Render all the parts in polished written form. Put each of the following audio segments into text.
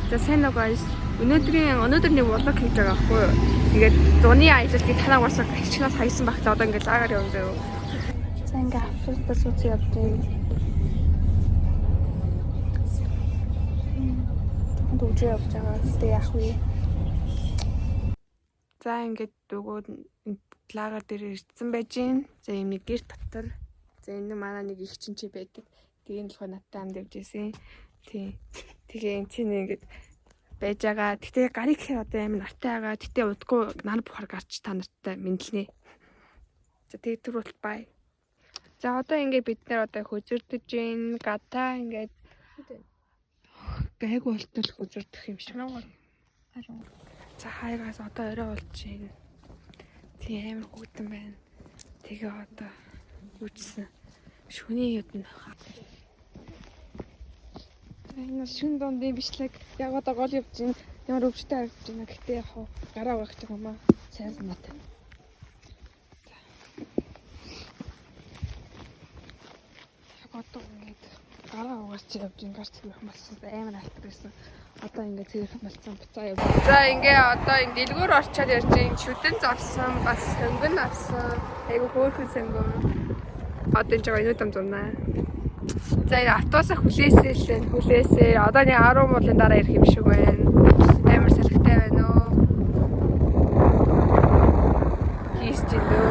За сайн уу guys. Өнөөдөр нэг влог хийж байгаа байхгүй юу? Ингээд зуны аялалтыг танаа уусаа хичнээн хайсан багтаа одоо ингээд лагаар явна зөө. За ингээд автобусаас үгүй явж байна. Дүүжээ явж байгаа. Тэ яах вэ? За ингээд дөгөө лагаар дээр ирсэн байж гин. За юм нэг гэр дотор. За энэ манай нэг их чинь чи байдаг. Тэгээд болохоор надтай хамт явж ирсэн. Тий. Тэгээ энэ чинь ингээд байж байгаа. Гэтэ гарыг гэхээр одоо амар нартай байгаа. Гэтэ удахгүй нар бухар гарч та нартай мэдлэнэ. За тэгээ түр бол бай. За одоо ингээд бид нэр одоо хөзөрдөж гин. Гадаа ингээд гайг болтол хөзөрдөх юм шиг. За хайгаас одоо орой болж гин. Тий амар хүүтэн байна. Тэгээ одоо үчсэн. Шүний юудна. Энэ шүн дондын бичлэг яг одоо гол явж байна. Ямар өвчтэй харагдаж байна. Гэтэ яг гараа угаах гэж юм аа. Сайн санаатай. Яг одоо ингээд гараа угаарч явж байна. Гарц ирэх болсон. Амар алтар байсан. Одоо ингээд цэгэрх болсон. Буцаа яв. За ингээ одоо энэ дэлгүүр орчоод ярьж байна. Шүдэн завсан, бас хөнгөн авсан. Айгу хөөрхөн сэнгэн. Одоо энэ жоо инүүд амзуунаа. За энэ автобусаа хүлээсээ. Одоо нэг 10 муулын дараа ирэх юм шиг байна. Амар салхитай байна уу? Хийсчилөө.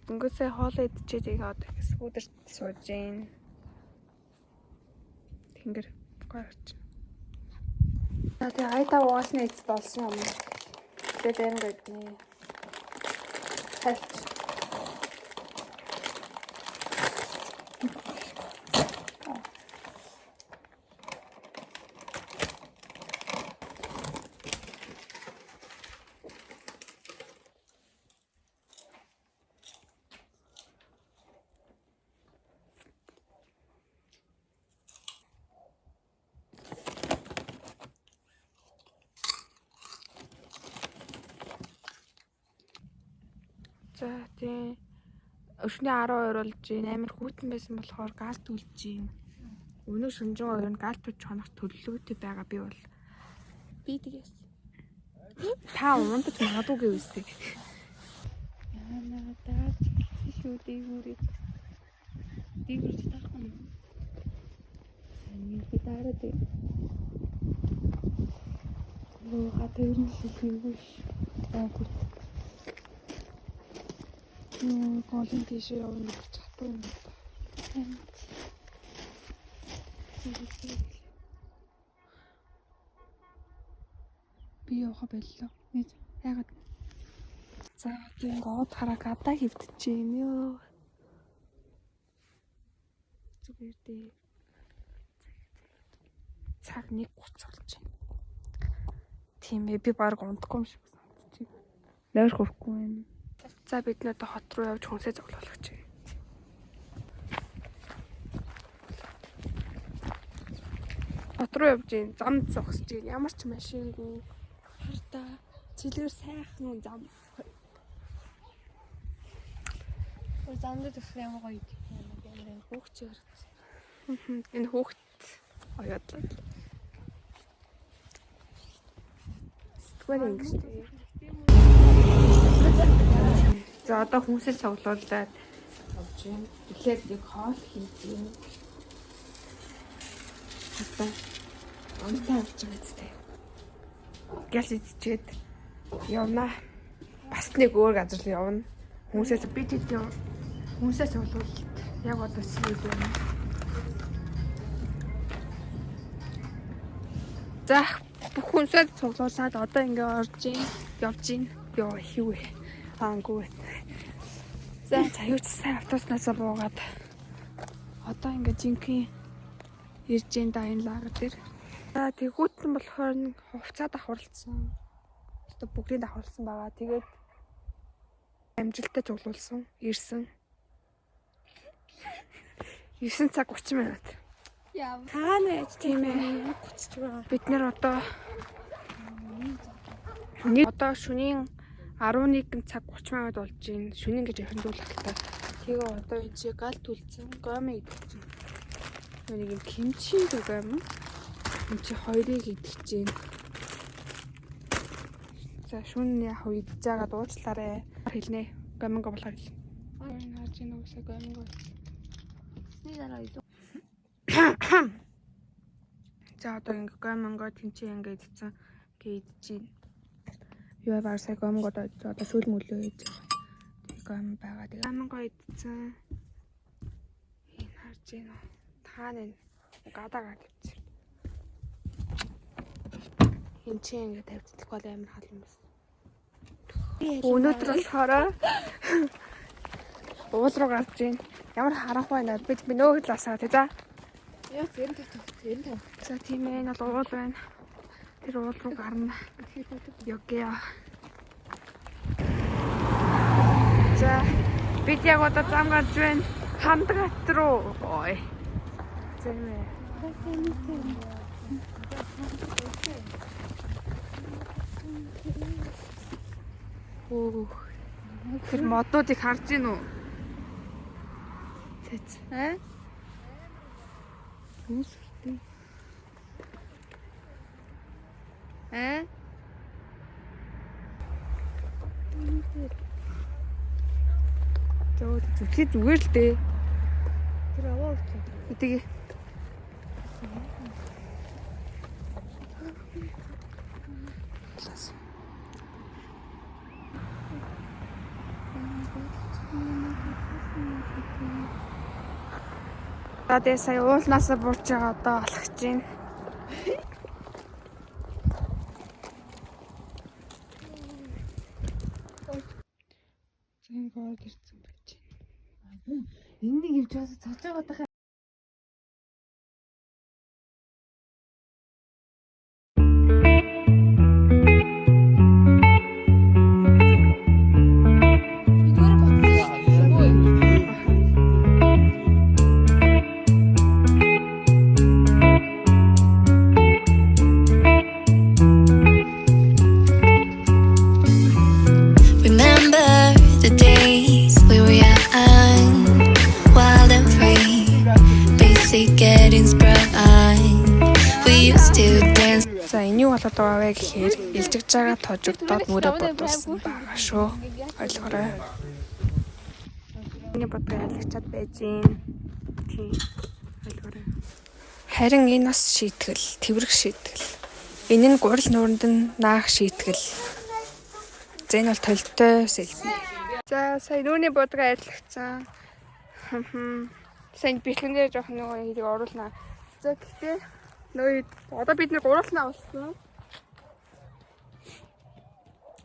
Дөнгөсөө хоол идчихэд тэгээ одоо скутерт сууж гин. Тэнгэр гойрч. За тэгээ айдаа угаасны эцэд болсон юм. Тэгээд энэ гэдний. Хайч. За тий өшний 12 болж гин амар хүүтэн байсан болохоор гаалт үлж гин. Өнөө шөнжин ойрон гаалт үж хонох төлөвлөгөөтэй байгаа би бол би тэгээс та унтаж магадгүй гэвэстэй. Яна даа шүү дээгүүрээ дээгүүрч таах юм. Саний гитара дэ. Лоо хатэрн шийгүүш. Агуу. Голын тийш явна гэж чадсан юм байна. Би явах байлаа. Яагаад? За тийм гоод хараа гадаа хөвдөж юм ёо. Зүгээр дээ. Цаг 1:30 болж байна. Тийм ээ би баг унтахгүй юм шиг санагдчих. Нойр хөрөхгүй байна. За бид нэ одоо хот руу явж хүнсээ зоглуулах гэж. Хот руу явж зам зогсож байна. Ямар ч машингүй. Хартаа цэлгэр сайхан зам. Замд төсөө ямар гоё юм. Хүүхч ярц. Энэ хүүхт оёодлаа. Тэгвэл ингэж. За одоо хүмүүсээ цуглуулад явж байна. Эхлээд нэг хоол хийж байна. Одоо онцгой авч байгаа зү. Гэл идчихэд явна. Бас нэг өөр газар руу явна. Хүмүүсээс би тэд хүмүүсээ цуглуулад яг одоо сүйд байна. За бүх хүмүүсээ цуглуулад одоо ингээ орж явж байна. Йоо хивэ. Анггүй. За аюуч сайн автобуснаас буугаад одоо ингээд жинхэнэ ирж ин да энэ лагер дээр. За тэгүүтэн болохоор хувцаа давхарлцсан. Одоо бүгдийг давхарлсан байгаа. Тэгээд амжилттай цуглуулсан. Ирсэн. 9 цаг 30 минут. Яа. Хаана яж тийм ээ. 30 байгаа. Бид нэр одоо шөнийн 11 цаг 30 минут болж байна. Шөнийн гэж яхан дуулахтай. Тэгээ одоо энэ чи галт үлдсэн. Гоме идчихсэн. Нэг юм кимчи гэдэг юм. Кимчи хоёрыг идэж чинь. За шүн яг идэж байгаа дуучлаарэ. Хэлнэ. Гоминго болохоор хэл. Энэ харж ийн үгсээ гоминго. Эцсний дараа илүү. За одоо ингээ гоминго тэнцээ ингээ идсэн. Гээ идэж чинь. Юу баар сая гоминго доо одоо шүүл мөлөө хийж байгаа. Тэг гом байгаа. Тэг гоминго идсэн. Энэ харж ийн үү. Таана гадаагаа тавьчих. Хинчээ ингээ тавьчих бол амар хал юм байна. Өнөөдөр болохоор уул руу гарч ийн. Ямар харанх байна. Би нөө хэлээсаа тий за. Яа зэрэг тавь. За тийм ээ энэ бол уул байна. Тэр уул руу гарна. Ёгё. За бид яг одоо зам гарч байна. Хандгат руу. Ой. Тийм ээ. Оо. Тэр модуудыг харж гин үү? Тэц. Үстэй. Зүгт зүгээр л дээ. Тэр аваа өгч. Үтгээ. Одоо сая уулнаас бурж байгаа одоо алхаж байна. Зэн гоо гэрцэн байж байна. Энэ нэг юм чаас цоож байгаа даа. За энэ юу болоод байгаа вэ гэхээр илжиж байгаа тожигдоод мөрөө бодуулсан байгаа шүү. Ойлгоорой. Миний бодлоо ялгчаад байж гин. Тийм. Ойлгоорой. Харин энэ бас шийтгэл, тэврэх шийтгэл. Энэ нь гурил нууранд нь наах шийтгэл. За энэ бол толтой селфи. За сая нүуний бодлоо ялгцсан. Сайн бэлгэнээр жоох нөгөө хийдэг оруулнаа. За гэхдээ нөө одоо бид нэг гурлнаа болсон.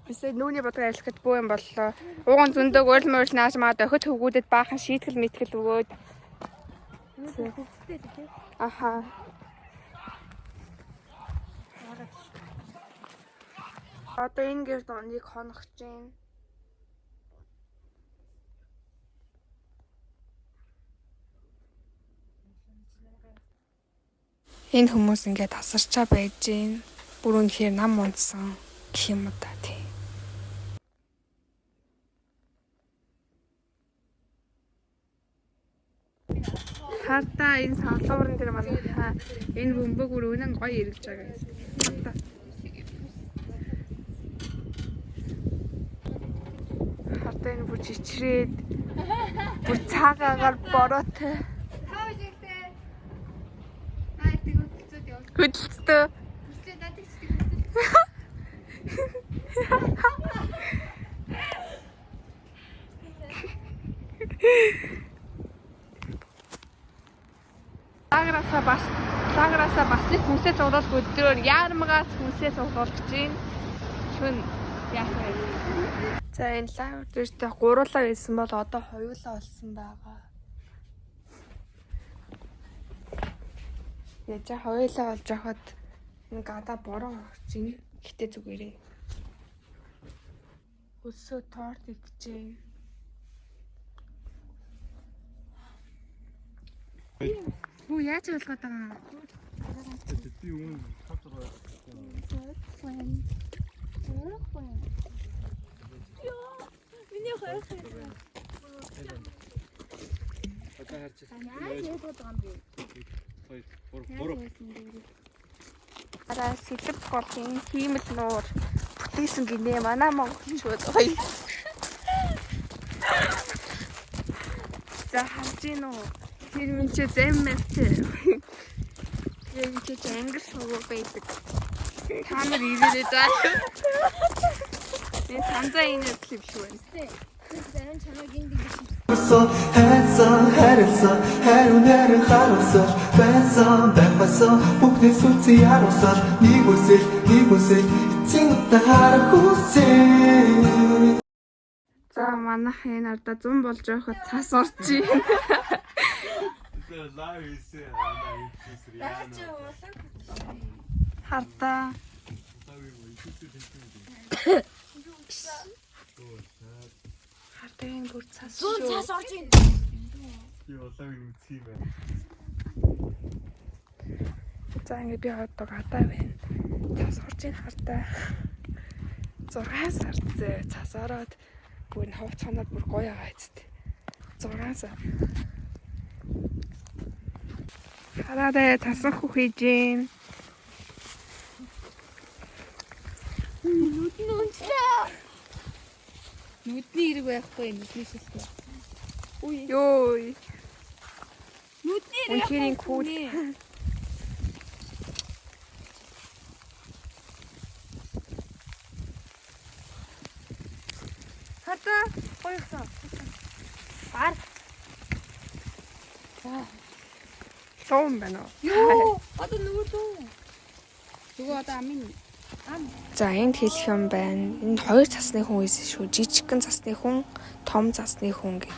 Эсвэл нүуний бодлого арилгахад бүү юм боллоо. Ууган зөндөг урил мурил нааш маа дохид хөвгүүдэд баахан шийтгэл мэтгэл өгөөд. Аха. Одоо энэ гэр дооныг хонох чинь. Энэ хүмүүс ингээд тасарчаа байж гин. Бүр үнэхээр нам унтсан гэх юм да тий. Хардаа энэ салуурн дээр манай энэ бөмбөг бүр үнэн гоё эргэлж байгаа юм. Хардаа. Хардаа энэ бүр чичрээд бүр цаагаагаар бороотой. Хөдөлтөө. Лаграасаа бас нэг хүнсээ цуглуулах өдрөөр яармагаас хүнсээ цуглуулж чинь шүн яах вэ? За энэ лайв дээрээ гуруулаа байсан бол одоо хоёулаа болсон байгаа. Яжаа хоёулаа болж байхад энэ гадаа бороо орж ийн. Гэтэ зүгээрээ. Өсөө торт идчихээ. Оо яаж болгоод байгаа юм? Би өмнө фотограф хийсэн. Яа, миний хойх. Одоо харж байна. Араа сэлб голын хиймэл нуур бүтээсэн гинэ манай монголчууд гоё. За харж гин үү? Тэр минь ч зэммэвтэй. Яг ч англи шоу байдаг. Та нар ирээрээ даа. Би танзаа энэ клип шүү байна. Тэр зарим чамайг ингэ гэж харилса хариу нэрэн харуулсаар байсан байхсан бүгдээ сүлцээ яруулсаар нэг үсэл чингтаа харах үсээ. За манайх энэ одоо 100 болж байхад цас орчих. Хартаа. Хартаа энэ бүр цас шүү. Цас орж ийн. За ингэ би одоо гадаа байна. Цас орж ийн хартаа. 6 сар цас ороод бүр н ховц хоноод бүр гоё байгаа эцтэй. 6 сар. Хараарэ тасах хийж юм. Нүд нь унчлаа. Нүдний хэрэг байхгүй нүдний шилтэй. Үй ёо. Нүдний хэрэг кул. Хата хоёрсоо. Бар. За. Сон байна уу? Ёо, одоо нүдөө. Нөгөө одоо амын За энд хэлэх юм байна. Энд хоёр цасны хүн байсан шүү. Жижигхэн цасны хүн, том цасны хүн гэх.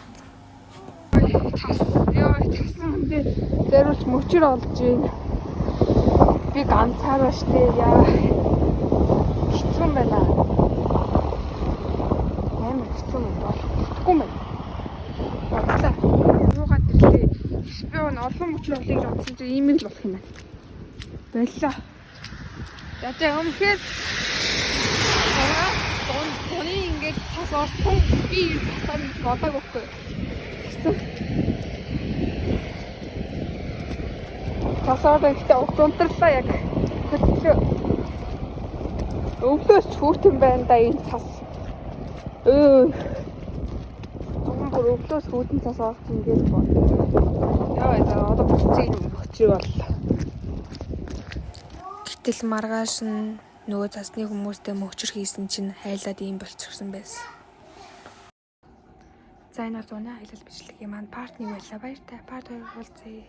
Цас. Яа, цасан дээр зориулж мөчөр олж байна. Би ганцаараа штэ яа. Хэцүү байна. Амар хэцүү юм бол. Хэцүү байна. Бодлоо. Юугаад гэлээ. Би олон мөчөр олыг олсон чинь ийм л болох юм байна. Боллоо. Ятаа өмхөр тоны ингээд цас орсон би цасаар бодог өгөхгүй. Цасаар ихтэй уцунтарлаа яг хөтлөө. Өвлөөс хүүтэн байна да энэ цас. Зүгээр өвлөөс хүүтэн цас орсон ингээд бод. Яа одоо буцыг өгчих боллоо. Гэтэл маргааш нь нөгөө цасны хүмүүстэй мөчөр хийсэн чинь хайлаад ийм болчихсон байсан. За энэ зуны аялал бичлэгийн маань парт 1 байлаа. Баяртай. Парт 2 уулзъя.